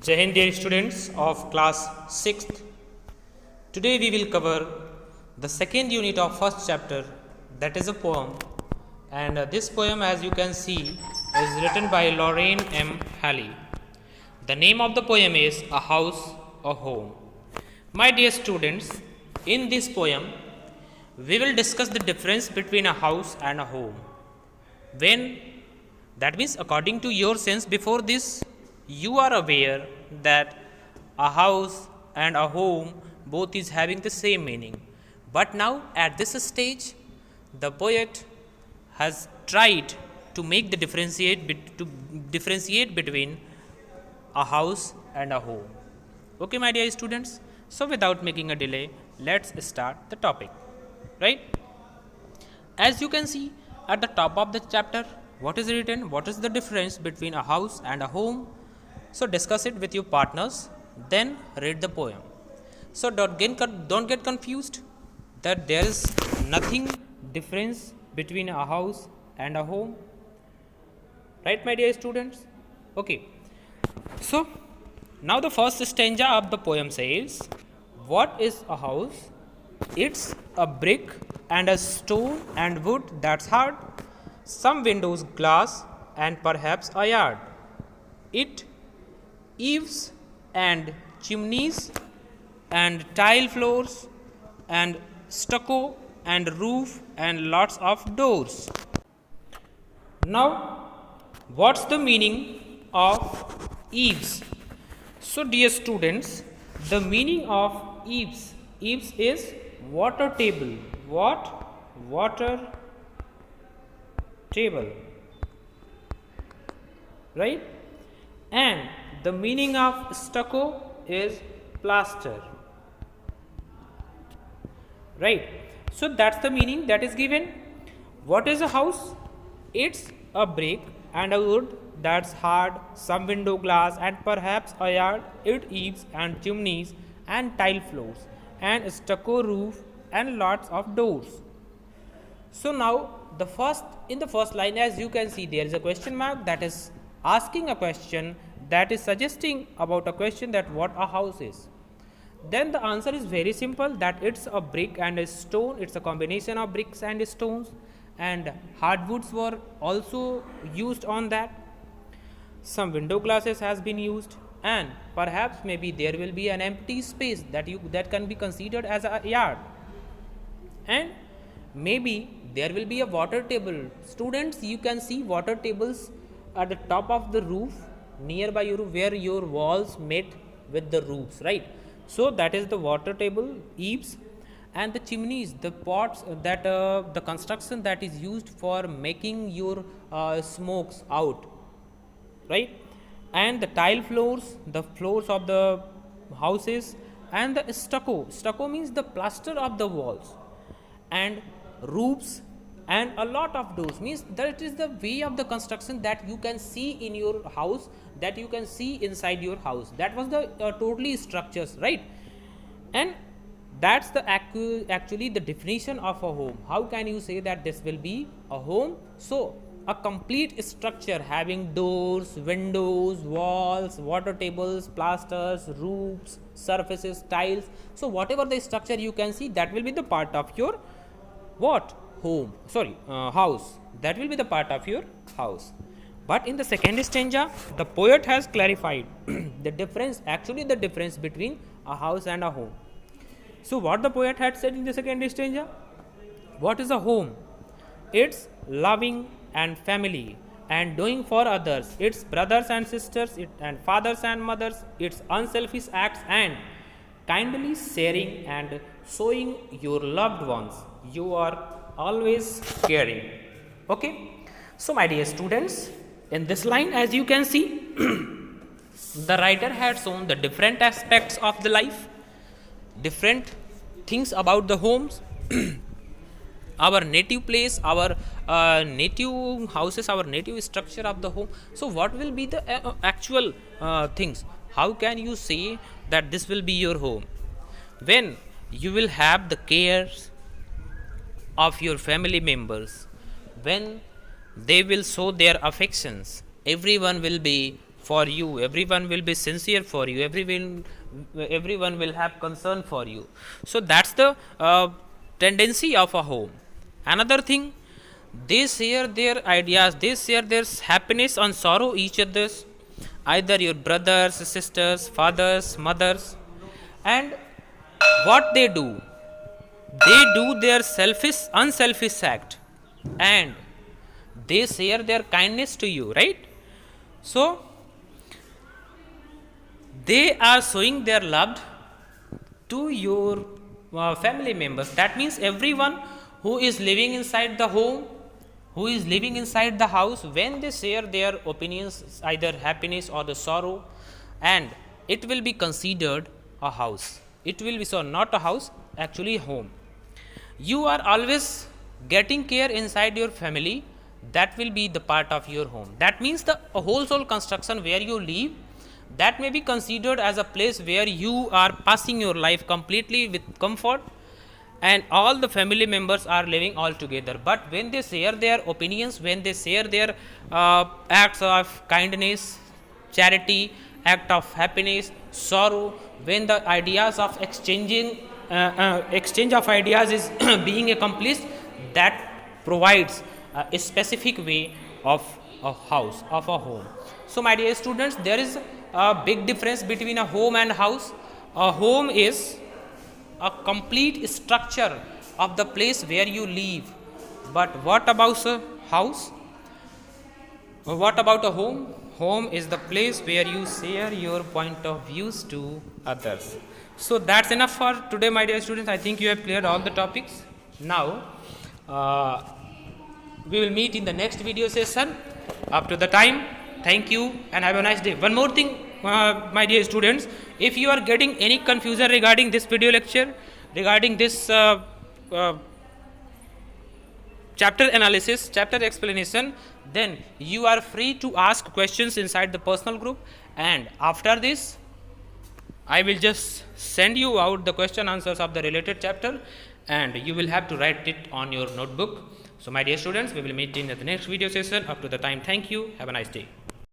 Jai Hind, dear students of class 6th. Today we will cover the second unit of first chapter, that is a poem. And this poem, as you can see, is written by Lorraine M. Halley. The name of the poem is A House, a Home. My dear students, in this poem, we will discuss the difference between a house and a home. That means, according to your sense, before this, you are aware that a house and a home both is having the same meaning. But now, at this stage, the poet has tried to make the differentiate between a house and a home. Okay, my dear students. So, without making a delay, let's start the topic. Right? As you can see at the top of the chapter, what is written? What is the difference between a house and a home? So discuss it with your partners, then read the poem. So don't get confused that there is nothing difference between a house and a home. Right, my dear students? Okay. So now the first stanza of the poem says, what is a house? It's a brick and a stone and wood that's hard, some windows, glass, and perhaps a yard. It eaves and chimneys and tile floors and stucco and roof and lots of doors. Now, what's the meaning of eaves? So, dear students, the meaning of eaves is water table. What? Water table. Right? And the meaning of stucco is plaster. Right? So that's the meaning that is given. What is a house? It's a brick and a wood that's hard, some window glass, and perhaps a yard. It eaves and chimneys and tile floors and stucco roof and lots of doors. So now in the first line, as you can see, there is a question mark that is asking a question, that is suggesting about a question, that what a house is. Then the answer is very simple, that it's a brick and a stone. It's a combination of bricks and stones, and hardwoods were also used on that. Some window glasses has been used, and perhaps maybe there will be an empty space that can be considered as a yard, and maybe there will be a water table. Students, you can see water tables at the top of the roof nearby your roof, where your walls met with the roofs, right? So that is the water table, eaves, and the chimneys, the pots that the construction that is used for making your smokes out, right? And the tile floors, the floors of the houses, and the stucco means the plaster of the walls, and roofs, and a lot of doors, means that is the way of the construction that you can see in your house, that you can see inside your house. That was the totally structures, right? And that's the actually the definition of a home. How can you say that this will be a home? So a complete structure having doors, windows, walls, water tables, plasters, roofs, surfaces, tiles. So whatever the structure you can see, that will be the part of your what? House. That will be the part of your house. But in the second stanza, the poet has clarified the difference between a house and a home. So what the poet had said in the second stanza? What is a home? It's loving and family and doing for others. It's brothers and sisters, and fathers and mothers. It's unselfish acts and kindly sharing and showing your loved ones you are always caring. Okay. So my dear students, in this line, as you can see, the writer had shown the different aspects of the life, different things about the homes, our native place, our native houses, our native structure of the home. So what will be the actual things? How can you say that this will be your home? When you will have the cares of your family members, when they will show their affections, everyone will be for you, everyone will be sincere for you, everyone will have concern for you. So that's the tendency of a home. Another thing, they share their ideas, they share their happiness and sorrow each other's, either your brothers, sisters, fathers, mothers. And what they do, they do their unselfish act, and they share their kindness to you, right? So they are showing their love to your family members. That means everyone who is living inside the home, who is living inside the house, when they share their opinions, either happiness or the sorrow, and it will be considered a house. It will be, so not a house, actually home. You are always getting care inside your family, that will be the part of your home. That means the whole soul construction where you live, that may be considered as a place where you are passing your life completely with comfort, and all the family members are living all together. But when they share their opinions, when they share their acts of kindness, charity, act of happiness, sorrow, when the ideas of exchange of ideas is being accomplished, that provides a specific way of a house, of a home. So my dear students, there is a big difference between a home and house. A home is a complete structure of the place where you live. But what about a house? What about a home? Home is the place where you share your point of views to others. So that's enough for today, my dear students. I think you have cleared all the topics. Now we will meet in the next video session. Up to the time, thank you and have a nice day. One more thing, my dear students, if you are getting any confusion regarding this video lecture, regarding this chapter analysis, chapter explanation, then you are free to ask questions inside the personal group, and after this I will just send you out the question answers of the related chapter, and you will have to write it on your notebook. So my dear students, we will meet in the next video session. Up to the time, thank you, have a nice day.